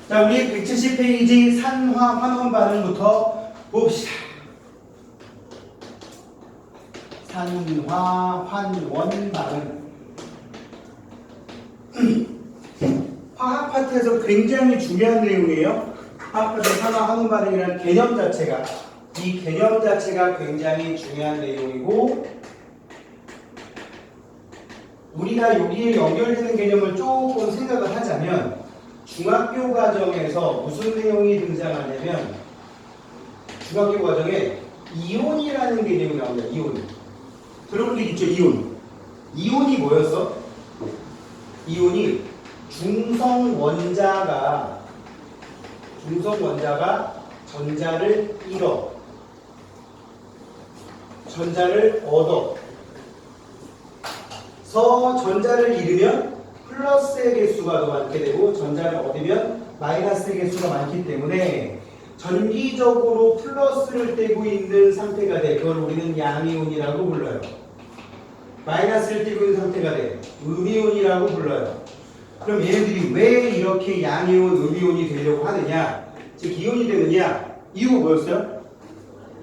자, 우리 170페이지 산화 환원 반응부터 봅시다. 산화 환원 반응. 화학 파트에서 굉장히 중요한 내용이에요. 화학 파트 산화 환원 반응이라는 개념 자체가, 이 개념 자체가 굉장히 중요한 내용이고, 우리가 여기에 연결되는 개념을 조금 생각을 하자면, 중학교 과정에서 무슨 내용이 등장하냐면, 중학교 과정에 이온이라는 개념이 나옵니다. 이온. 들어본 적 있죠? 이온. 이온이 뭐였어? 이온이 중성 원자가 전자를 잃어, 전자를 얻어. 전자를 잃으면 플러스의 개수가 더 많게 되고, 전자를 얻으면 마이너스의 개수가 많기 때문에 전기적으로 플러스를 떼고 있는 상태가 돼. 그걸 우리는 양이온이라고 불러요. 마이너스를 떼고 있는 상태가 돼. 음이온이라고 불러요. 그럼 얘네들이 왜 이렇게 양이온, 음이온이 되려고 하느냐? 즉 이온이 되느냐? 이유가 뭐였어요?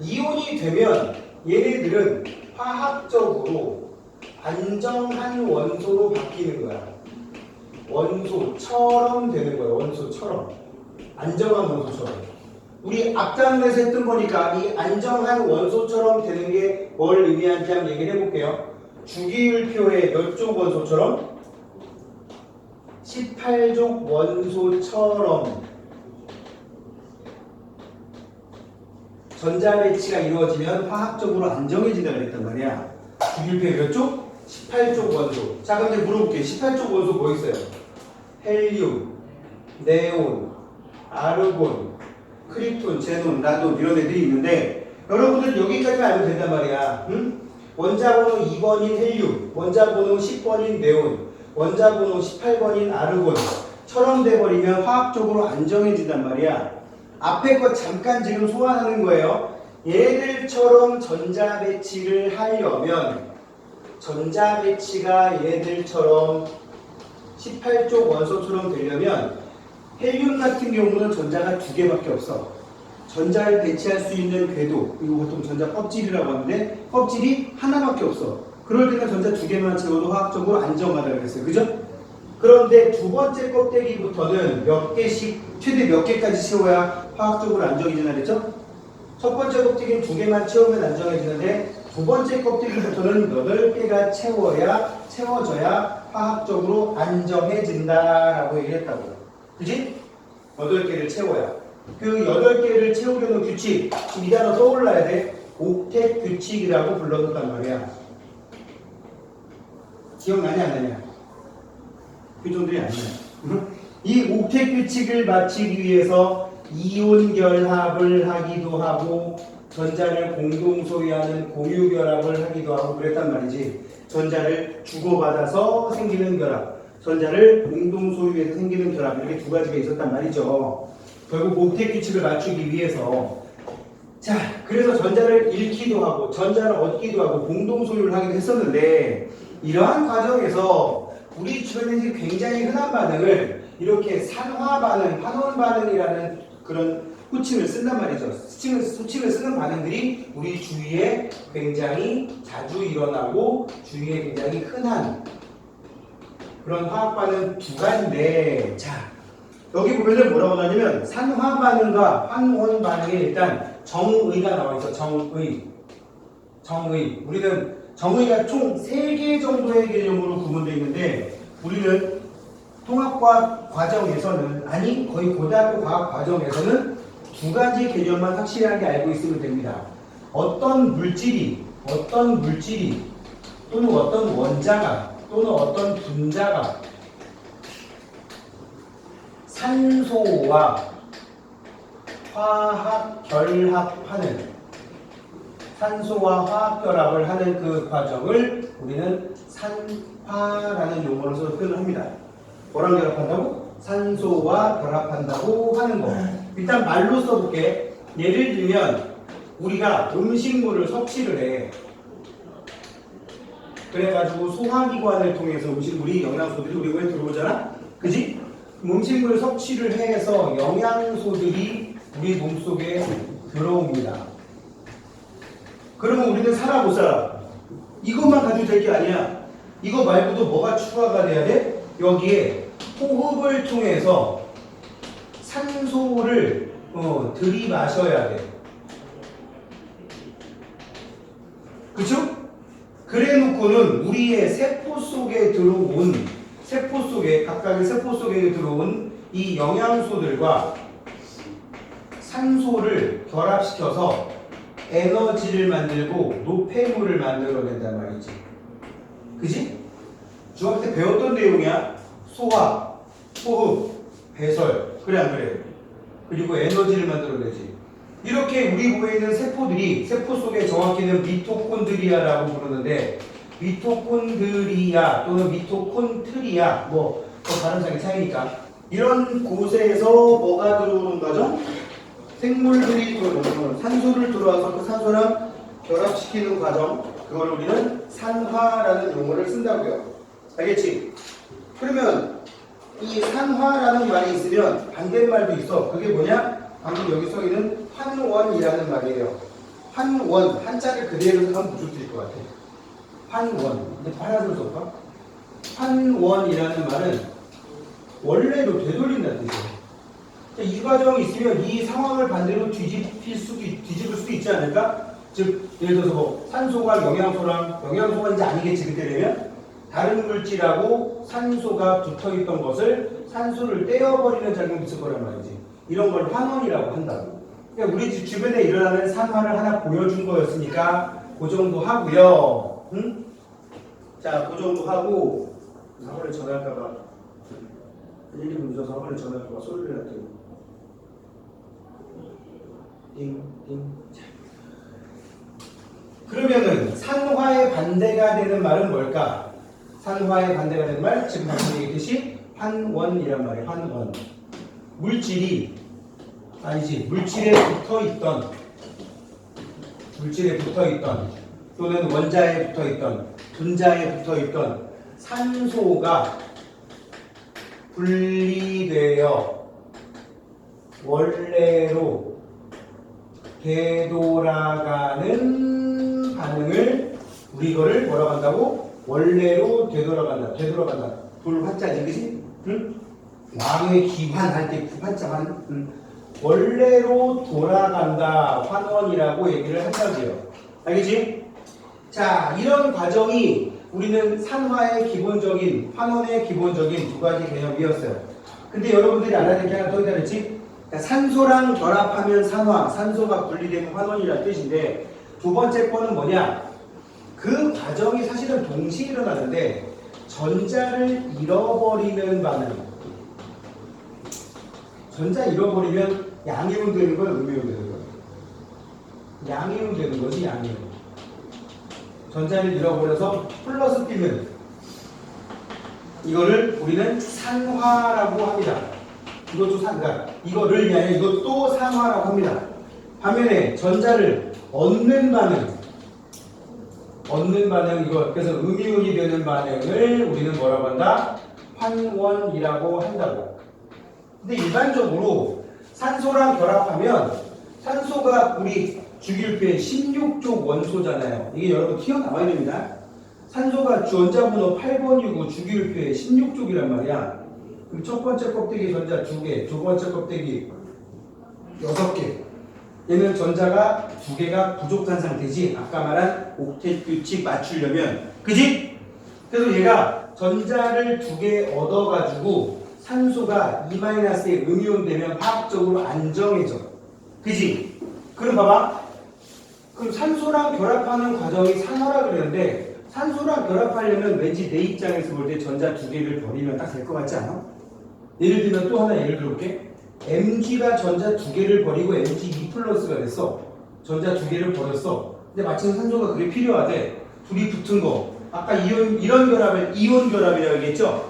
이온이 되면 얘네들은 화학적으로 안정한 원소로 바뀌는 거야. 원소처럼 되는 거야. 원소처럼. 안정한 원소처럼. 우리 앞단에서 했던 거니까 이 안정한 원소처럼 되는 게 뭘 의미하는지 한번 얘기를 해볼게요. 주기율표의 몇 족 원소처럼? 18족 원소처럼 전자 배치가 이루어지면 화학적으로 안정해진다 그랬단 말이야. 주기율표의 몇 족? 18족 원소. 자, 그럼 이제 물어볼게요. 18족 원소 뭐 있어요? 헬륨, 네온, 아르곤, 크립톤, 제논, 라돈 이런 애들이 있는데, 여러분들 여기까지만 알면 된단 말이야. 응? 원자번호 2번인 헬륨, 원자번호 10번인 네온, 원자번호 18번인 아르곤처럼 돼버리면 화학적으로 안정해진단 말이야. 앞에 거 잠깐 지금 소환하는 거예요. 얘들처럼 전자 배치를 하려면, 전자 배치가 얘들처럼 18족 원소처럼 되려면 헬륨 같은 경우는 전자가 2개밖에 없어. 전자를 배치할 수 있는 궤도, 이거 보통 전자 껍질이라고 하는데 껍질이 하나밖에 없어. 그럴 때는 전자 2개만 채워도 화학적으로 안정하다고 그랬어요. 그죠? 그런데 두 번째 껍데기부터는 몇 개씩, 최대 몇 개까지 채워야 화학적으로 안정해지나 그랬죠? 첫 번째 껍데기는 2개만 채우면 안정해지는데, 두 번째 껍데기부터는 8개가 채워져야 화학적으로 안정해진다라고 얘기했다고요. 그지? 8개를 채워야. 그 8개를 채우려는 규칙, 지금 이 단어 떠올라야 돼. 옥텟 규칙이라고 불러뒀단 말이야. 기억나냐 안 나냐? 표정들이 안 나요. 이 옥텟 규칙을 마치기 위해서 이온 결합을 하기도 하고, 전자를 공동 소유하는 공유 결합을 하기도 하고 그랬단 말이지. 전자를 주고받아서 생기는 결합, 전자를 공동 소유해서 생기는 결합, 이렇게 두 가지가 있었단 말이죠. 결국 옥텟 규칙을 맞추기 위해서. 자, 그래서 전자를 잃기도 하고 전자를 얻기도 하고 공동 소유를 하기도 했었는데, 이러한 과정에서 우리 주변에 굉장히 흔한 반응을 이렇게 산화 반응, 환원 반응이라는 그런 호칭을 쓴단 말이죠. 호칭을 쓰는 반응들이 우리 주위에 굉장히 자주 일어나고 주위에 굉장히 흔한 그런 화학 반응 두 가지인데, 자, 여기 보면은 뭐라고 나냐면 산화 반응과 환원 반응에 일단 정의가 나와 있어. 정의. 우리는 정의가 총 3개 정도의 개념으로 구분되어 있는데, 우리는 통합과학 과정에서는, 아니 거의 고등학교 과학 과정에서는 2가지 개념만 확실하게 알고 있으면 됩니다. 어떤 물질이 또는 어떤 원자가 또는 어떤 분자가 산소와 화학 결합하는, 산소와 화학 결합을 하는 그 과정을 우리는 산화라는 용어로 써서 표현을 합니다. 뭐랑 결합한다고? 산소와 결합한다고 하는 거. 일단 말로 써볼게. 예를 들면 우리가 음식물을 섭취를 해. 그래가지고 소화기관을 통해서 음식물이, 영양소들이 우리 몸에 들어오잖아? 그지? 음식물 섭취를 해서 영양소들이 우리 몸속에 들어옵니다. 그러면 우리는 살아 못 살아? 이것만 가지고 될 게 아니야. 이거 말고도 뭐가 추가가 돼야 돼? 여기에 호흡을 통해서 산소를 들이마셔야 돼. 그쵸? 그래 놓고는 우리의 세포 속에 들어온 각각의 세포 속에 들어온 이 영양소들과 산소를 결합시켜서 에너지를 만들고 노폐물을 만들어낸단 말이지. 그지? 중학교 때 배웠던 내용이야. 소화, 호흡, 배설. 그래 안 그래? 그리고 에너지를 만들어내지. 이렇게 우리 몸에 있는 세포들이 세포 속에 정확히는 미토콘드리아라고 부르는데 미토콘드리아 또는 미토콘트리아 뭐 발음상의 차이니까 이런 곳에서 뭐가 들어오는 거죠? 생물들이 산소를 들어와서 그 산소랑 결합시키는 과정 그걸 우리는 산화라는 용어를 쓴다고요. 알겠지? 그러면 이 산화라는 말이 있으면 반대말도 있어. 그게 뭐냐? 방금 여기 써 있는 환원이라는 말이에요. 환원, 한자를 그대로 하면 무슨 뜻일 것 같아? 환원. 근데 파란색 써볼까? 환원이라는 말은 원래로 되돌린다는 뜻이에요. 이 과정이 있으면 이 상황을 반대로 뒤집을 수도 있지 않을까? 즉, 예를 들어서 뭐 산소가 영양소가 이제 아니겠지, 그때 되면? 다른 물질하고 산소가 붙어있던 것을 산소를 떼어버리는 작용이 있을 거란 말이지. 이런 걸 환원이라고 한다고. 그러니까 우리 주변에 일어나는 산화를 하나 보여준 거였으니까 그 정도 하고요. 응? 자, 그 정도 하고 학원에 전화할까봐 1, 2분 늦어서 학원에 전화할까봐 소리를 냈더니 띵띵. 자. 그러면은 산화의 반대가 되는 말은 뭘까? 산화의 반대가 되는 말 지금 방금 얘기했듯이 환원이란 말이에요. 환원. 물질에 붙어있던 또는 원자에 붙어있던 분자에 붙어있던 산소가 분리되어 원래로 되돌아가는 반응을 우리 이거를 뭐라고 한다고? 원래로 되돌아간다. 돌 화자지, 그지? 응? 왕의 기환할 때 환자만 원래로 돌아간다. 환원이라고 얘기를 한다고요. 알겠지? 자, 이런 과정이 우리는 산화의 기본적인, 환원의 기본적인 두 가지 개념이었어요. 근데 여러분들이 알아야 될 게 하나 더 있다 그랬지? 그러니까 산소랑 결합하면 산화, 산소가 분리되면 환원이라는 뜻인데 두 번째 거는 뭐냐? 그 과정이 사실은 동시에 일어나는데 전자를 잃어버리는 반응. 전자 잃어버리면 양이온 되는 거야, 음이온 되는 거야? 양이온 되는 거지, 양이온. 전자를 잃어버려서 플러스 띄면 이거를 우리는 산화라고 합니다. 이것도 이거를 아니라 이것도 산화라고 합니다. 반면에 전자를 얻는 반응 이거 그래서 음이온이 되는 반응을 우리는 뭐라고 한다? 환원이라고 한다고. 근데 일반적으로 산소랑 결합하면 산소가 우리 주기율표의 16족 원소잖아요. 이게 여러분 튀어나와야 됩니다. 산소가 원자번호 8번이고 주기율표의 16족이란 말이야. 그럼 첫 번째 껍데기 전자 2개, 두 번째 껍데기 6개. 얘는 전자가 2개가 부족한 상태지. 아까 말한 옥텟 규칙 맞추려면. 그지? 그래서 얘가 전자를 2개 얻어가지고 산소가 2-의 음이온 되면 화학적으로 안정해져. 그지? 그럼 봐봐. 그럼 산소랑 결합하는 과정이 산화라 그랬는데 산소랑 결합하려면 왠지 내 입장에서 볼 때 전자 2개를 버리면 딱 될 것 같지 않아? 예를 들면 또 하나 예를 들어볼게. Mg가 전자 2개를 버리고 Mg2+가 됐어. 전자 2개를 버렸어. 근데 마침 산소가 그게 필요하대. 둘이 붙은 거. 아까 이런 결합을 이온 결합이라고 얘기했죠?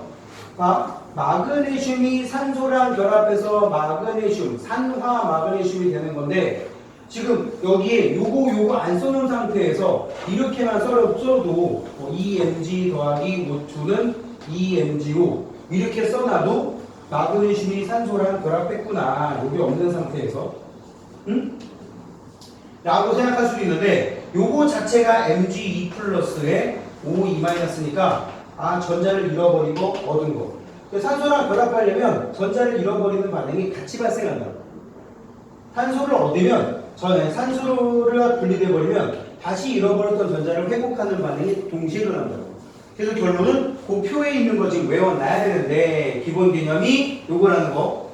마그네슘이 산소랑 결합해서 마그네슘, 산화 마그네슘이 되는 건데 지금 여기에 요거 안 써놓은 상태에서 이렇게만 써도 EMG 더하기 O2는 EMGO 이렇게 써놔도 마그네슘이 산소랑 결합했구나. 여기 없는 상태에서. 응? 라고 생각할 수도 있는데 요거 자체가 Mg2 플러스에 O2 마이너스니까 전자를 잃어버리고 얻은 거. 산소랑 결합하려면 전자를 잃어버리는 반응이 같이 발생한다. 산소를 얻으면 산소를 분리돼 버리면 다시 잃어버렸던 전자를 회복하는 반응이 동시에 일어난다고. 그래서 결론은 그 표에 있는 거 지금 외워놔야 되는데 기본 개념이 요거라는 거.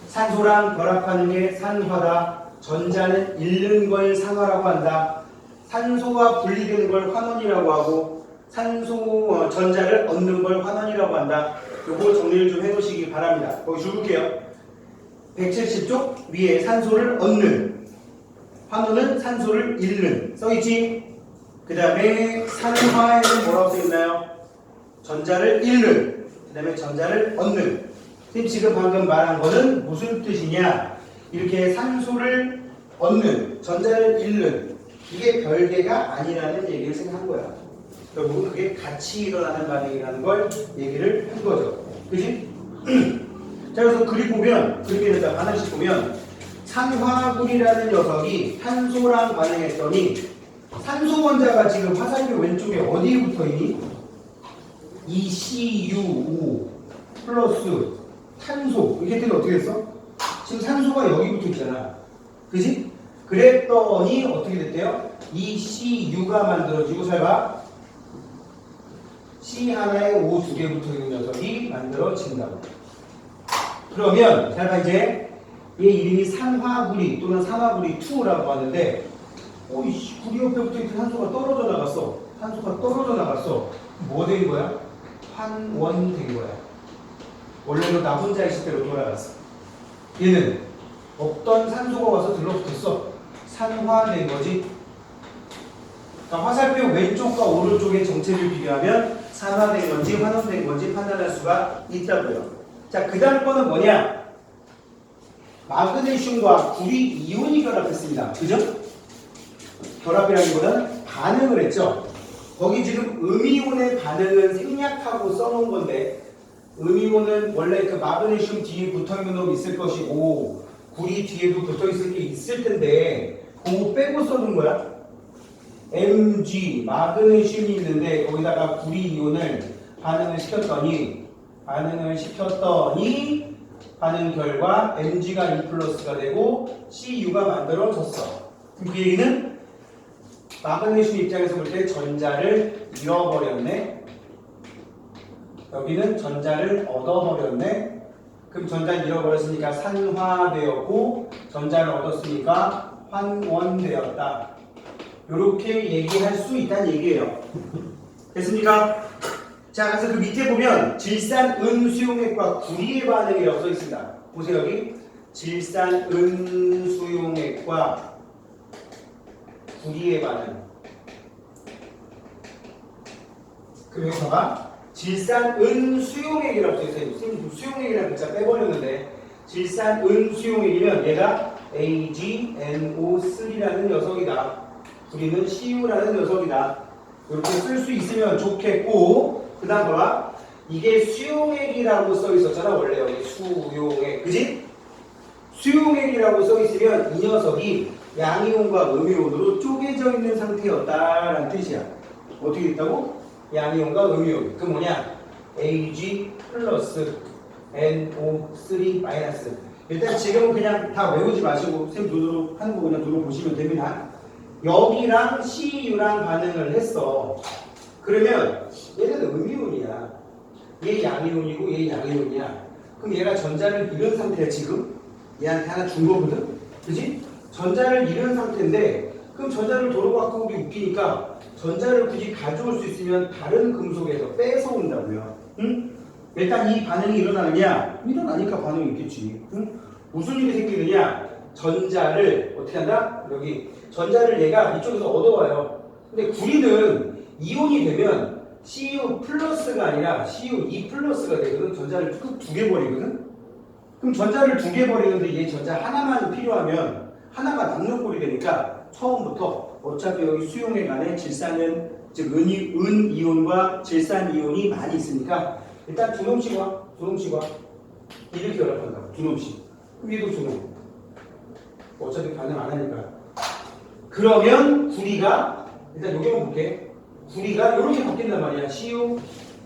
산소랑 결합하는 게 산화다. 전자는 잃는 걸 산화라고 한다. 산소와 분리되는 걸 환원이라고 하고 전자를 얻는 걸 환원이라고 한다. 요거 정리를 좀 해놓으시기 바랍니다. 거기 줄게요. 170쪽 위에 산소를 얻는, 환원은 산소를 잃는 써있지? 그 다음에 산화에는 뭐라고 써있나요? 전자를 잃는, 그 다음에 전자를 얻는. 선생님 지금 방금 말한 거는 무슨 뜻이냐? 이렇게 산소를 얻는, 전자를 잃는, 이게 별개가 아니라는 얘기를 생각한 거야. 결국은 그게 같이 일어나는 반응이라는 걸 얘기를 한 거죠. 그지? 자, 그래서 그림 보면, 그림에다 반응식 보면, 산화물이라는 녀석이 탄소랑 반응했더니, 산소 원자가 지금 화살표 왼쪽에 어디에 붙어 있니? 이 CuO 플러스 탄소. 이게 뜻이 어떻게 됐어? 지금 산소가 여기 붙어 있잖아. 그지? 그랬더니 어떻게 됐대요? 이 CU가 만들어지고, 잘 봐. C 하나에 O 두 개 붙어 있는 녀석이 만들어진다고. 그러면 잘 봐, 이제 얘 이름이 산화구리 또는 산화구리 2라고 하는데, 이씨, 구리 옆에 붙어 있던 산소가 떨어져 나갔어. 산소가 떨어져 나갔어. 뭐 된 거야? 환원된 거야. 원래는 나 혼자 있을 때로 돌아갔어. 얘는 없던 산소가 와서 들러붙었어. 산화된 거지. 그러니까 화살표 왼쪽과 오른쪽의 정체를 비교하면 산화된 건지 환원된 건지 판단할 수가 있다고요. 자, 그 다음 거는 뭐냐? 마그네슘과 구리 이온이 결합했습니다. 그죠? 결합이라기보다는 반응을 했죠. 거기 지금 음이온의 반응은 생략하고 써놓은 건데, 음이온은 원래 그 마그네슘 뒤에 붙어있는 놈이 있을 것이고 구리 뒤에도 붙어있을 게 있을 텐데 그거 빼고 써둔 거야. Mg 마그네슘이 있는데 거기다가 구리 이온을 반응을 시켰더니 반응 결과 Mg가 2 플러스가 되고 Cu가 만들어졌어. 그럼 그 얘기는 마그네슘 입장에서 볼 때 전자를 잃어버렸네. 여기는 전자를 얻어버렸네. 그럼 전자를 잃어버렸으니까 산화되었고 전자를 얻었으니까 환원되었다. 이렇게 얘기할 수 있다는 얘기예요. 됐습니까? 자, 그래서 그 밑에 보면 질산 은수용액과 구리의 반응이라고 써 있습니다. 보세요, 여기 질산 은수용액과 구리의 반응. 그럼 여기 봐봐. 질산 은수용액이라고 써 있어요. 선생님 수용액이라는 글자 빼버렸는데 질산 은수용액이면 얘가 AgNO3라는 녀석이다. 구리는 Cu라는 녀석이다. 이렇게 쓸 수 있으면 좋겠고, 그 다음 봐봐. 이게 수용액이라고 써 있었잖아. 원래 여기 수용액. 그지? 수용액이라고 써 있으면 이 녀석이 양이온과 음이온으로 쪼개져 있는 상태였다라는 뜻이야. 어떻게 됐다고? 양이온과 음이온. 그 뭐냐? Ag 플러스 NO3 마이너스. 일단 지금은 그냥 다 외우지 마시고 쌤 눈으로 하는 거 그냥 눈으로 보시면 됩니다. 여기랑 CU랑 반응을 했어. 그러면 얘는 음이온이야. 얘 양이온이고 얘 양이온이야. 그럼 얘가 전자를 잃은 상태야 지금. 얘한테 하나 준 거거든. 그지? 전자를 잃은 상태인데 그럼 전자를 도로 갖고 오기 웃기니까 전자를 굳이 가져올 수 있으면 다른 금속에서 뺏어온다고요. 응? 일단 이 반응이 일어나느냐? 일어나니까 반응이 있겠지. 응? 무슨 일이 생기느냐? 전자를 어떻게 한다? 여기 전자를 얘가 이쪽에서 얻어와요. 근데 구리는 이온이 되면 Cu 플러스가 아니라 Cu2 플러스가 되거든. 전자를 두 개 버리거든. 그럼 전자를 두 개 버리는데 얘 전자 하나만 필요하면 하나가 남는 꼴이 되니까 처음부터 어차피 여기 수용액 안에 질산은 즉 은 이온과 질산 이온이 많이 있으니까 일단 두 놈씩 와. 이렇게 결합한다고. 두 놈씩. 그럼 얘도 두 놈. 어차피 반응 안 하니까. 그러면 구리가 일단 여기만 볼게. 구리가 이렇게 바뀐단 말이야. CU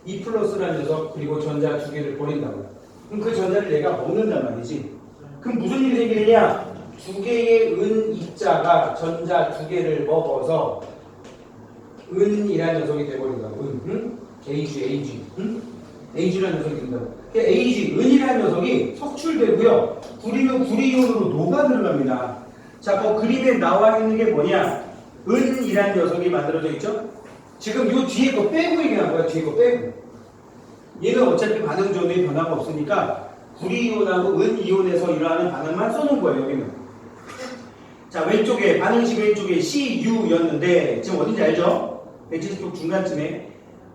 2 플러스라는 녀석 그리고 전자 두 개를 버린다고. 그럼 그 전자를 얘가 먹는단 말이지. 그럼 무슨 일이 생기느냐? 두 개의 은 입자가 전자 두 개를 먹어서 은이라는 녀석이 돼버린다고. 은? AG. 응? AG라는 녀석이 된다고. AG, 은이라는 녀석이 석출되고요. 구리는 구리이온으로 녹아 들어갑니다. 자, 그 그림에 나와 있는 게 뭐냐? 은이라는 녀석이 만들어져 있죠? 지금 요 뒤에 거 빼고 얘기한 거야. 뒤에 거 빼고. 얘는 어차피 반응 전후에 변화가 없으니까 구리이온하고 은이온에서 일어나는 반응만 써놓은 거예요. 여기는. 자, 왼쪽에 반응식 왼쪽에 CU였는데 지금 어딘지 알죠? 170쪽 중간쯤에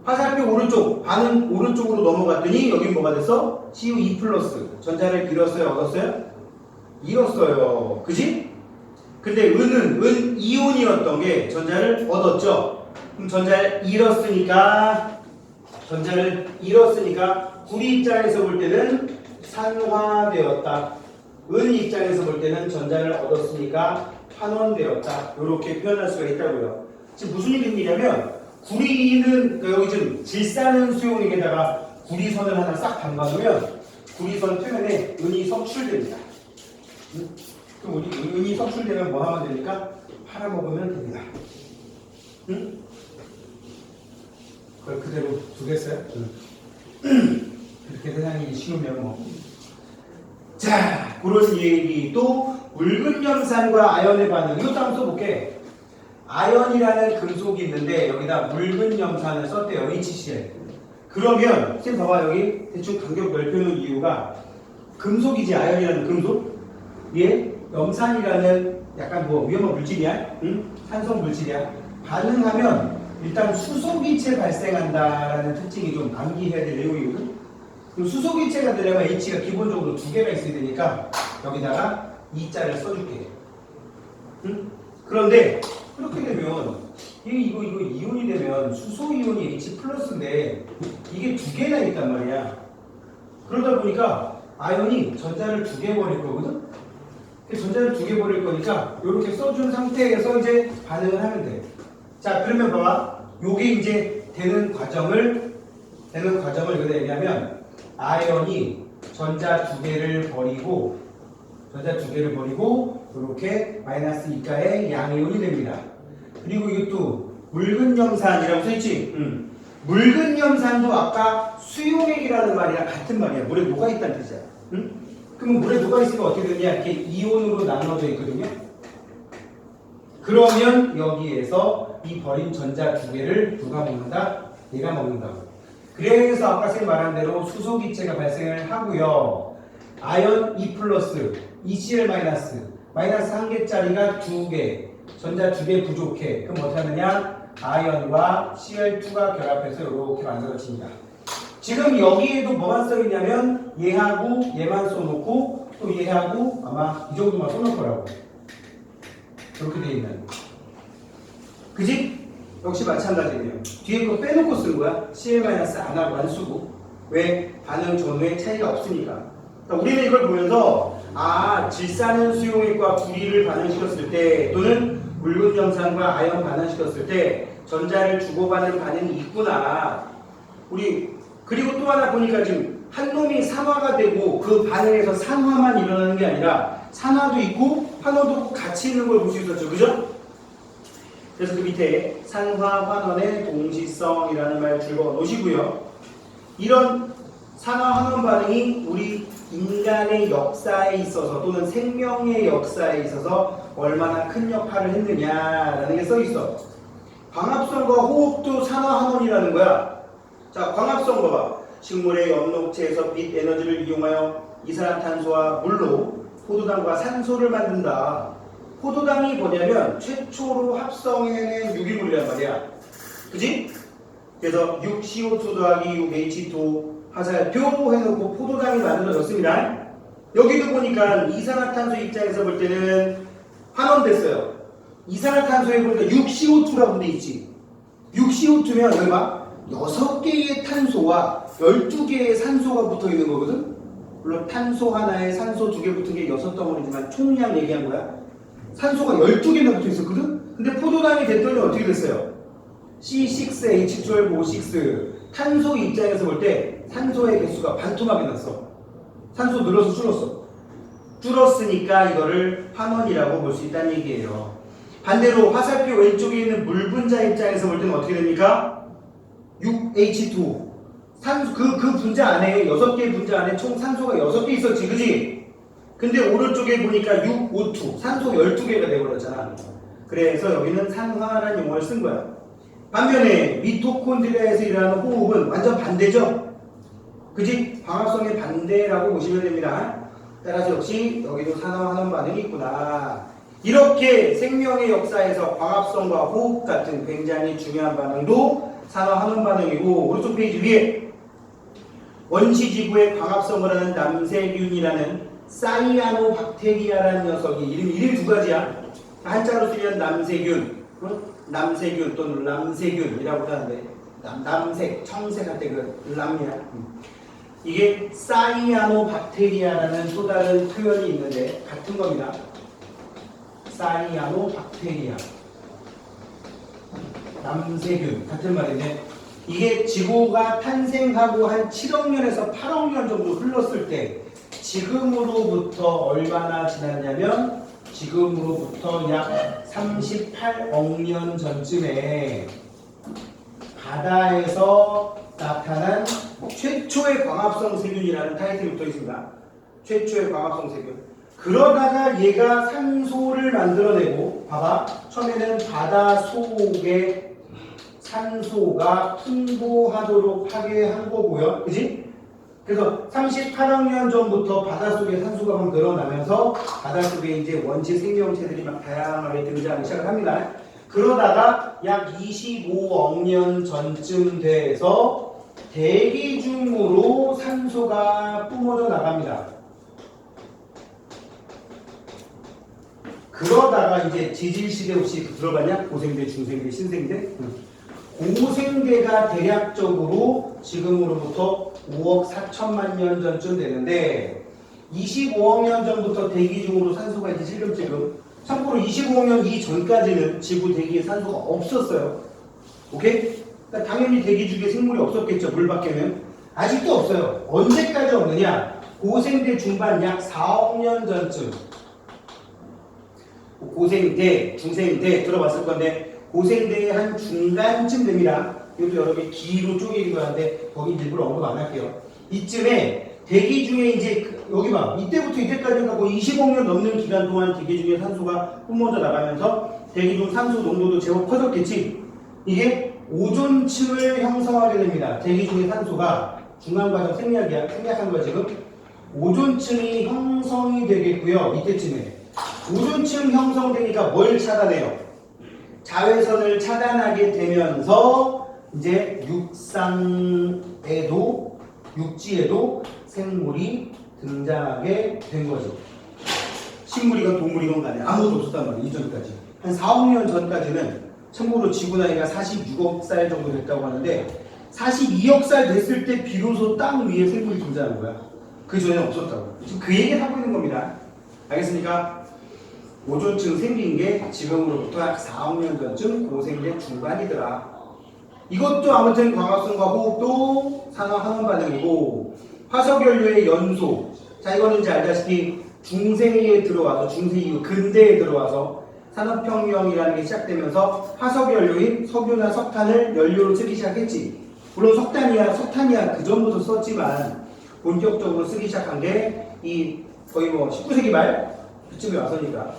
화살표 오른쪽 반응 오른쪽으로 넘어갔더니 여긴 뭐가 됐어? CU2 플러스 전자를 잃었어요? 얻었어요? 잃었어요. 그지? 근데 은 이온이었던 게 전자를 얻었죠? 그럼 전자를 잃었으니까 구리 입장에서 볼 때는 산화되었다. 은 입장에서 볼 때는 전자를 얻었으니까 환원되었다. 이렇게 표현할 수가 있다고요. 지금 무슨 일이냐면 구리는 여기 좀 질산은 수용액에다가 구리선을 하나 싹 담가놓으면 구리선 표면에 은이 석출됩니다. 그럼 우리 은이 석출되면 뭐 하면 됩니까? 팔아먹으면 됩니다. 응? 그걸 그대로 두겠어요? 그렇게 세상이 쉬우면 뭐. 자, 그런 얘기. 또 묽은 염산과 아연의 반응. 이것도 한번 써볼게. 아연이라는 금속이 있는데 여기다 묽은 염산을 썼대요. HCl. 그러면 선생님 봐봐. 여기 대충 간격 넓혀놓은 이유가 금속이지. 아연이라는 금속. 얘 염산이라는 약간 뭐 위험한 물질이야. 응? 산성 물질이야. 반응하면 일단 수소기체 발생한다라는 특징이 좀 암기해야 될 내용이거든. 그럼 수소기체가 되려면 H가 기본적으로 두 개가 있어야 되니까 여기다가 E자를 써줄게. 응? 그런데 그렇게 되면 이거 이온이 되면 수소 이온이 H 플러스인데 이게 두 개나 있단 말이야. 그러다 보니까 아연이 전자를 두 개 버릴 거거든. 전자를 두 개 버릴 거니까 이렇게 써준 상태에서 이제 반응을 하면 돼. 자, 그러면 봐봐. 요게 이제 되는 과정을 여기다 얘기하면 아연이 전자 두 개를 버리고 이렇게 마이너스 이가의 양이온이 됩니다. 그리고 이것도 묽은 염산이라고 써있지? 묽은 염산도 아까 수용액이라는 말이랑 같은 말이야. 물에 녹아있다는 뜻이야. 응? 그럼 물에 녹아있으면 어떻게 되냐? 이렇게 이온으로 나눠져 있거든요. 그러면 여기에서 이 버린 전자 두 개를 누가 먹는다? 얘가 먹는다고. 그래서 아까 선생님 말한 대로 수소기체가 발생을 하고요. 아연 2 플러스, ECl 마이너스, 마이너스 한 개짜리가 두 개, 전자 두 개 부족해. 그럼 어떻게 하느냐? 아연과 Cl2가 결합해서 이렇게 만들어집니다. 지금 여기에도 뭐만 써있냐면 얘하고 얘만 써놓고 또 얘하고 아마 이 정도만 써놓을 거라고. 이렇게 돼 있는. 그지? 역시 마찬가지예요. 뒤에 거 빼놓고 쓴 거야. Cl- 안 하고 안 쓰고. 왜? 반응 전후에 차이가 없으니까. 그러니까 우리는 이걸 보면서 질산은 수용액과 구리를 반응시켰을 때 또는 묽은 염산과 아연 반응시켰을 때 전자를 주고받는 반응이 있구나. 그리고 또 하나 보니까 지금 한 놈이 산화가 되고 그 반응에서 산화만 일어나는 게 아니라 산화도 있고 환원도 있고 같이 있는 걸 볼 수 있었죠. 그죠? 그래서 그 밑에 산화 환원의 동시성이라는 말 적어 놓으시고요. 이런 산화 환원 반응이 우리 인간의 역사에 있어서 또는 생명의 역사에 있어서 얼마나 큰 역할을 했느냐라는 게 써 있어. 광합성과 호흡도 산화 환원이라는 거야. 자, 광합성 봐봐. 식물의 엽록체에서 빛 에너지를 이용하여 이산화탄소와 물로 포도당과 산소를 만든다. 포도당이 뭐냐면 최초로 합성해낸 유기물이란 말이야. 그지? 그래서 6CO2 더하기 6H2O 화살표 해놓고 포도당이 만들어졌습니다. 여기도 보니까 이산화탄소 입장에서 볼 때는 환원됐어요. 이산화탄소에 보니까 6CO2라고 돼 있지. 6CO2면 여기 봐. 6개의 탄소와 12개의 산소가 붙어 있는 거거든? 물론 그럼 탄소 하나에 산소 2개 붙은 게 6덩어리지만 총량 얘기한 거야. 산소가 12개나 붙어 있었거든? 근데 포도당이 됐더니 어떻게 됐어요? C6H12O6. 탄소 입장에서 볼 때 산소의 개수가 반토막이 났어. 산소 늘어서 줄었어. 줄었으니까 이거를 환원이라고 볼 수 있다는 얘기예요. 반대로 화살표 왼쪽에 있는 물 분자 입장에서 볼 때는 어떻게 됩니까? 6H2O. 산소, 그 분자 안에 6개의 분자 안에 총 산소가 6개 있었지, 그지? 근데 오른쪽에 보니까 6O2, 산소 12개가 되어버렸잖아. 그래서 여기는 산화라는 용어를 쓴 거야. 반면에 미토콘드리아에서 일어나는 호흡은 완전 반대죠? 그지? 광합성의 반대라고 보시면 됩니다. 따라서 역시 여기도 산화환원 반응이 있구나. 이렇게 생명의 역사에서 광합성과 호흡 같은 굉장히 중요한 반응도 산화환원 반응이고, 오른쪽 페이지 위에 원시지구의 광합성을 하는 남세균이라는 사이아노박테리아라는 녀석이 이름이 두 가지야. 한자로 쓰면 남세균, 남세균 또는 람세균이라고 하는데 남색, 청색 할 때 그 람이야. 이게 사이아노박테리아라는 또 다른 표현이 있는데 같은 겁니다. 사이아노박테리아, 남세균 같은 말인데 이게 지구가 탄생하고 한 7억 년에서 8억 년 정도 흘렀을 때 지금으로부터 얼마나 지났냐면 지금으로부터 약 38억 년 전쯤에 바다에서 나타난 최초의 광합성 세균이라는 타이틀이 붙어 있습니다. 최초의 광합성 세균. 그러다가 얘가 산소를 만들어내고, 봐봐. 처음에는 바다 속에 산소가 풍부하도록 하게 한 거고요. 그지? 그래서 38억 년 전부터 바닷속에 산소가 막 늘어나면서 바닷속에 이제 원시 생명체들이 막 다양하게 등장하기 시작을 합니다. 그러다가 약 25억 년 전쯤 돼서 대기 중으로 산소가 뿜어져 나갑니다. 그러다가 이제 지질시대 혹시 들어봤냐? 고생대, 중생대, 신생대? 고생대가 대략적으로 지금으로부터 5억 4천만 년 전쯤 되는데 25억 년 전부터 대기 중으로 산소가 이제 찔끔찔끔. 참고로 25억 년 이전까지는 지구 대기에 산소가 없었어요. 오케이? 그러니까 당연히 대기 중에 생물이 없었겠죠. 물 밖에는. 아직도 없어요. 언제까지 없느냐? 고생대 중반 약 4억 년 전쯤. 고생대, 중생대 들어봤을 건데 고생대의 한 중간쯤 됩니다. 이것도 여러 개 기로 쪼개긴 거는데 거기 일부러 언급 안 할게요. 이쯤에 대기 중에 이제 여기 봐. 이때부터 이때까지가 거의 20억 년 넘는 기간 동안 대기 중에 산소가 뿜어져 나가면서 대기 중 산소 농도도 제법 커졌겠지. 이게 오존층을 형성하게 됩니다. 대기 중에 산소가 중간과정 생략한 거야 지금. 오존층이 형성이 되겠고요. 이때쯤에 오존층 형성되니까 뭘 차단해요? 자외선을 차단하게 되면서 이제 육상에도 육지에도 생물이 등장하게 된 거죠. 식물이건 동물이건 간에 아무것도 없었단 말이에요. 이전까지. 한 4억 년 전까지는 참고로 지구 나이가 46억 살 정도 됐다고 하는데 42억 살 됐을 때 비로소 땅 위에 생물이 등장한 거야. 그 전에는 없었다고. 지금 그 얘기를 하고 있는 겁니다. 알겠습니까? 오존층 생긴 게 지금으로부터 약 4억 년 전쯤 고생대 중반이더라. 이것도 아무튼 광합성과 호흡도 산화환원 반응이고, 화석연료의 연소. 자, 이거는 이제 알다시피 중세에 들어와서, 중세 이후 근대에 들어와서 산업혁명이라는 게 시작되면서 화석연료인 석유나 석탄을 연료로 쓰기 시작했지. 물론 석탄이야 그 전부터 썼지만 본격적으로 쓰기 시작한 게 이 거의 뭐 19세기 말 그쯤에 와서니까.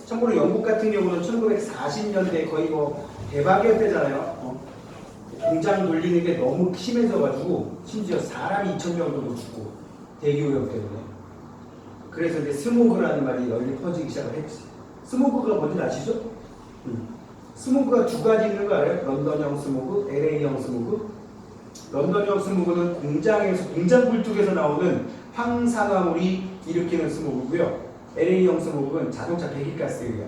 참고로 영국 같은 경우는 1940년대 거의 뭐 대박의 때잖아요. 공장 돌리는 게 너무 심해져가지고 심지어 사람이 2,000명 정도 죽고 대기오염 때문에. 그래서 이제 스모그라는 말이 널리 퍼지기 시작을 했지. 스모그가 뭔지 아시죠? 스모그가 두 가지 있는 거 알아요? 런던형 스모그, LA형 스모그. 런던형 스모그는 공장에서 공장 굴뚝에서 나오는 황산화물이 일으키는 스모그고요. LA형 스모그는 자동차 배기가스예요.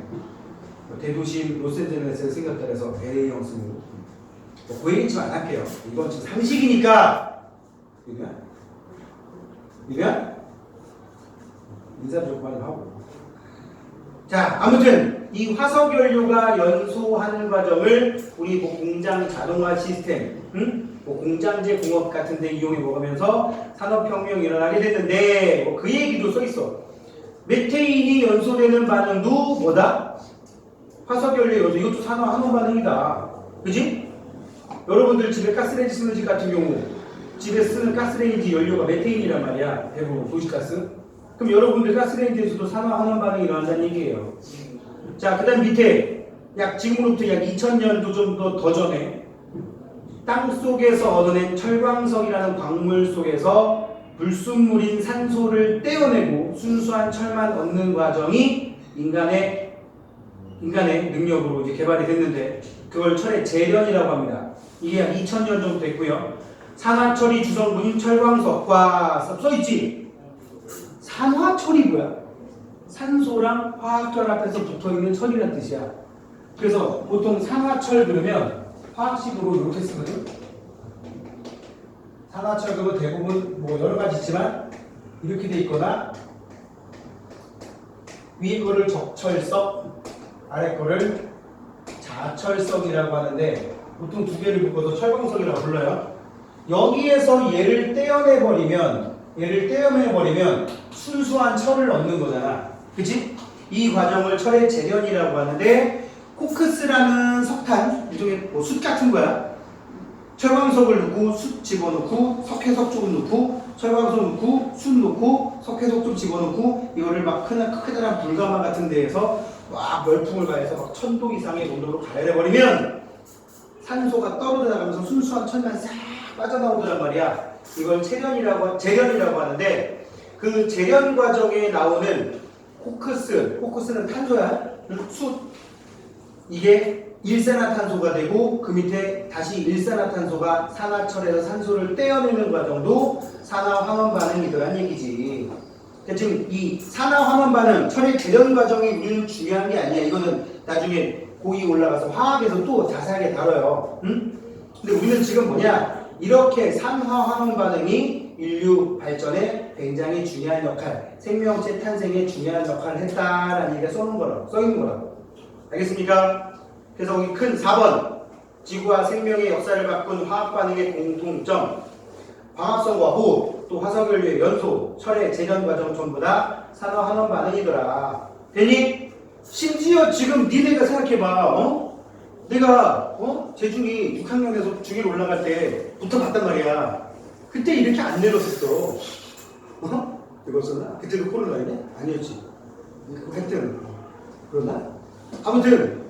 대도시 로스앤젤레스에 생겼다 해서 LA형 스모그. 그 얘기 좀 안 할게요. 이건 지금 상식이니까. 미안? 인사 좀 하고. 자, 아무튼 이 화석 연료가 연소하는 과정을 우리 뭐 공장 자동화 시스템, 뭐 공장제 공업 같은 데 이용해 먹으면서 산업혁명이 일어나게 됐는데 뭐 그 얘기도 써 있어. 메테인이 연소되는 반응도 뭐다? 화석 연료 연소. 이것도 산화환원 반응이다. 그지? 여러분들 집에 가스레인지 쓰는 집 같은 경우 집에 쓰는 가스레인지 연료가 메테인이란 말이야. 대부분 도시가스. 그럼 여러분들 가스레인지에서도 산화환원 반응이 일어난다는 얘기예요. 자, 그 다음 밑에 약 지금으로부터 약 2000년도 정도 더 전에 땅 속에서 얻어낸 철광석이라는 광물 속에서 불순물인 산소를 떼어내고 순수한 철만 얻는 과정이 인간의 능력으로 이제 개발이 됐는데 그걸 철의 재련이라고 합니다. 이게 약 2000년 정도 됐고요. 산화철이 주성분인 철광석과 써있지? 산화철이 뭐야? 산소랑 화학결합해서 붙어있는 철이라는 뜻이야. 그래서 보통 산화철 그러면 화학식으로 이렇게 쓰거든. 산화철 그러면 대부분 뭐 여러 가지 있지만 이렇게 돼 있거나 위에 거를 적철석, 아래 거를 자철석이라고 하는데 보통 두 개를 묶어서 철광석이라고 불러요. 여기에서 얘를 떼어내버리면 순수한 철을 얻는 거잖아. 그치? 이 과정을 철의 재련이라고 하는데 코크스라는 석탄, 일종의 뭐 숯 같은 거야. 철광석을 넣고 숯 집어넣고 석회석 좀 넣고 철광석 넣고 숯 넣고 석회석 좀 집어넣고 이거를 막 크다란 불가마 같은 데에서 막 열풍을 가해서 막 1000도 이상의 온도로 가열해버리면 산소가 떨어져나가면서 순수한 철만 싹 빠져나오더란 말이야. 이걸 재련이라고 하는데 그 재련 과정에 나오는 코크스는 탄소야. 숯 이게 일산화탄소가 되고 그 밑에 다시 일산화탄소가 산화철에서 산소를 떼어내는 과정도 산화환원 반응이더란 얘기지. 지금 이 산화환원 반응, 철의 재련 과정이 우리는 중요한 게 아니야. 이거는 나중에 고이 올라가서 화학에서 또 자세하게 다뤄요. 응? 근데 우리는 지금 뭐냐? 이렇게 산화환원 반응이 인류 발전에 굉장히 중요한 역할, 생명체 탄생에 중요한 역할을 했다라는 얘기가 써 있는 거라고. 알겠습니까? 그래서 여기 큰 4번 지구와 생명의 역사를 바꾼 화학 반응의 공통점, 광합성과 호흡, 또 화석연료의 연소, 철의 재련 과정 전부 다 산화환원 반응이더라. 되니? 심지어 지금 니네가 생각해봐. 내가 재중이 6학년에서 중1 올라갈 때 붙어봤단 말이야. 그때 이렇게 안 내렸었어. 이거였었나? 그때도 코로나이네? 아니었지. 하여튼 그러나? 아무튼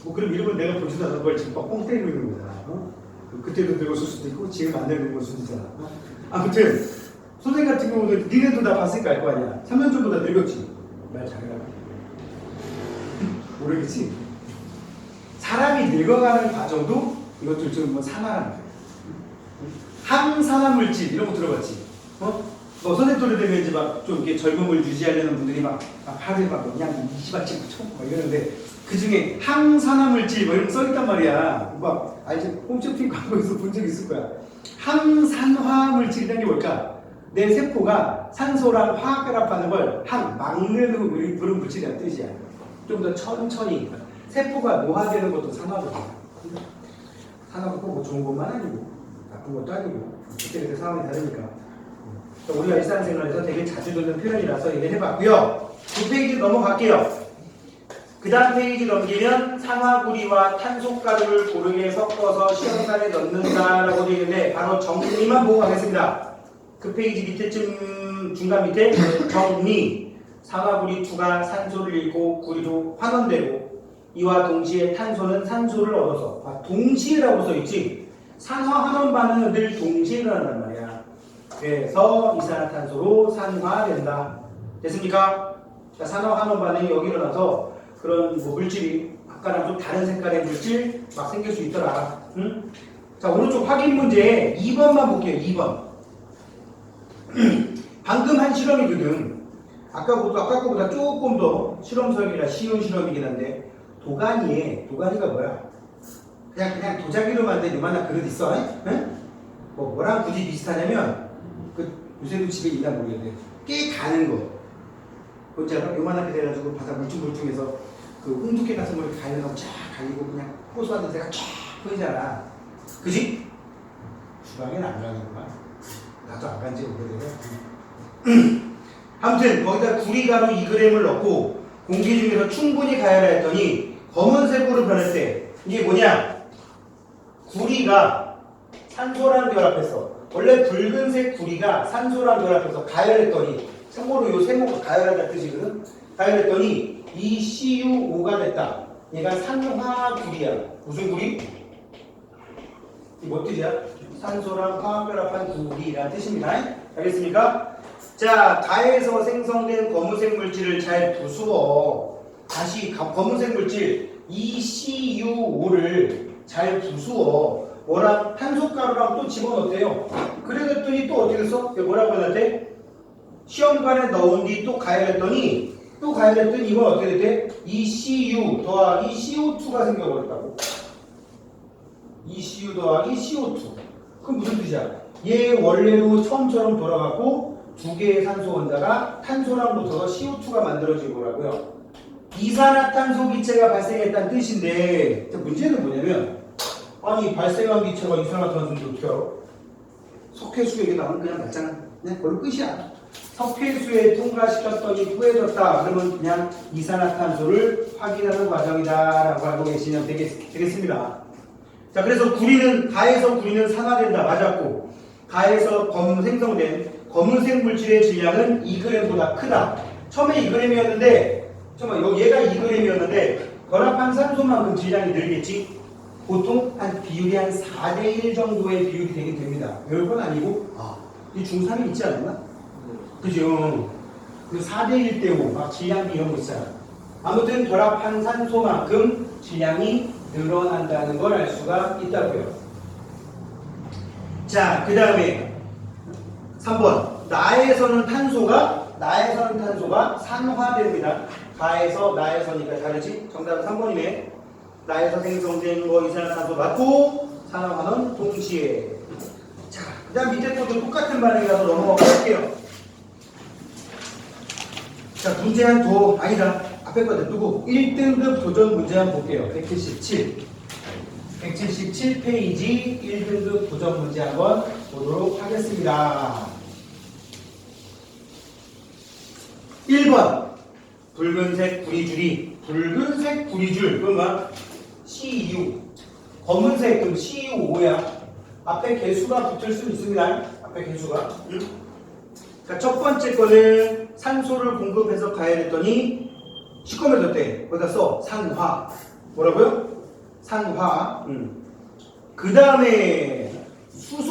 뭐 그럼 이러면 내가 보지도 않은 걸 지금 뻥 때리고 있는 거잖아. 그때도 늙었을 수도 있고 지금 안 늙은 수도 있잖아. 아무튼 선생님 같은 경우는 니네도 다 봤으니까 알 거 아니야. 3년 전보다 늙었지. 말 잘해라. 모르겠지? 사람이 늙어가는 과정도 이것도 좀 뭐 산화라는 거야. 항산화물질 이런 거 들어봤지? 너 선생님 또래 되면 이제 막 좀 이렇게 젊음을 유지하려는 분들이 막 팔에 막 그냥 20알씩 붙여 막 이러는데 그 중에 항산화물질 뭐 이런 거 써있단 말이야. 막 알지? 홈쇼핑 광고에서 본 적 있을 거야. 항산화물질이라는 게 뭘까? 내 세포가 산소랑 화학결합하는 걸 막는 그런 물질이라는 뜻이야. 좀 더 천천히. 세포가 노화되는 것도 산화거든. 산화가 꼭 뭐 좋은 것만 아니고 나쁜 것도 아니고 그때 상황이 다르니까. 우리가 일상생활에서 되게 자주 듣는 표현이라서 얘기를 해봤고요. 9페이지 넘어갈게요. 그 다음 페이지 넘기면 산화구리와 탄소가루를 고르게 섞어서 시험관에 넣는다라고 되어 있는데 바로 정리만 보고 가겠습니다. 그 페이지 밑에쯤 중간 밑에 정리. 산화구리2가 산소를 잃고 구리로 환원되고 이와 동시에 탄소는 산소를 얻어서 동시에라고 써있지. 산화환원 반응은 늘 동시에 일어난단 말이야. 그래서 이산화탄소로 산화된다. 됐습니까? 그러니까 산화환원 반응이 여기 일어나서 그런 뭐 물질이 아까랑 좀 다른 색깔의 물질 막 생길 수 있더라. 응? 자, 오른쪽 확인 문제 2번만 볼게요. 2번. 방금 한 실험이거든. 아까 거보다 조금 더 실험설이라 쉬운 실험이긴 한데 도가니가 뭐야? 그냥 도자기로 만든 요만한 그릇 있어. 응? 뭐랑 굳이 비슷하냐면 그 요새도 집에 있나 모르겠는데 꽤 가는 거. 뭔지 알아? 요만하게 돼가지고 바다 물중에서 그 홍두깨 같은 걸 가는 거 쫙 갈리고 그냥 호수하는 데가 쫙 보이잖아. 그지? 주방에는 안 가는구나. 나도 안 간지 오래돼요. 아무튼 거기다 구리가루 2g을 넣고 공기 중에서 충분히 가열을 했더니 검은색으로 변할 때 이게 뭐냐? 구리가 산소랑 결합해서 원래 붉은색 구리가 산소랑 결합해서 가열했더니 참고로 요 세모가 가열하다는 뜻이거든. 가열했더니 이 CuO가 됐다. 얘가 산화구리야. 무슨 구리? 이게 뭐 뜻이야? 산소랑 화학 결합한 구리라는 뜻입니다. 알겠습니까? 자, 가에서 생성된 검은색 물질을 잘 부수어. 다시 검은색 물질 ECuO를 잘 부수어. 뭐랑 탄소가루랑 또 집어넣었대요. 그래랬더니 또 어떻게 됐어? 뭐라고 해놨대? 시험관에 넣은 뒤 또 가열했더니 이건 어떻게 됐대? ECU 더하기 CO2가 생겨버렸다고. ECU 더하기 CO2. 그럼 무슨 뜻이야? 얘 원래로 처음처럼 돌아갔고 두 개의 산소 원자가 탄소랑 붙어서 CO2가 만들어진 거라고요. 이산화탄소 기체가 발생했다는 뜻인데 문제는 뭐냐면 아니 발생한 기체가 이산화탄소인지 어떻게 알아? 석회수 얘기 나오면 그냥 맞잖아. 그냥 그걸로 끝이야. 석회수에 통과시켰더니 뿌해졌다. 그러면 그냥 이산화탄소를 확인하는 과정이다 라고 알고 계시면 되겠습니다. 자, 그래서 가에서 구리는 산화된다. 맞았고 가에서 생성된 검은색 물질의 질량은 2g보다 크다. 처음에 2g이었는데 얘가 2g이었는데 결합한 산소만큼 질량이 늘겠지. 보통 한 비율이 한 4대1 정도의 비율이 되긴 됩니다. 별건 아니고 이 중3이 있지 않았나? 그죠? 그 4대1 대 5 막 질량비 이런 거 있잖아. 아무튼 결합한 산소만큼 질량이 늘어난다는 걸 알 수가 있다고요. 자, 그 다음에 3번 나에서는 탄소가 산화됩니다. 가에서 나에서니까 다르지? 정답은 3번이네. 나에서 생성된 거 이산화탄소 맞고 산화하는 동시에. 자, 그 다음 밑에 것도 똑같은 반응이라서 넘어가 볼게요. 자, 문제 한 더 아니다. 앞에 거다 두고 1등급 도전 문제 한번 볼게요. 177페이지 1등급 도전 문제 한번 보도록 하겠습니다. 1번 붉은색 구리줄 그러면 CU 검은색 그럼 CuO야. 앞에 개수가 붙을 수 있습니다. 앞에 개수가. 자, 첫 번째 거는 산소를 공급해서 가열했더니 시커매졌대. 거기다 써 산화. 뭐라고요? 산화. 그 다음에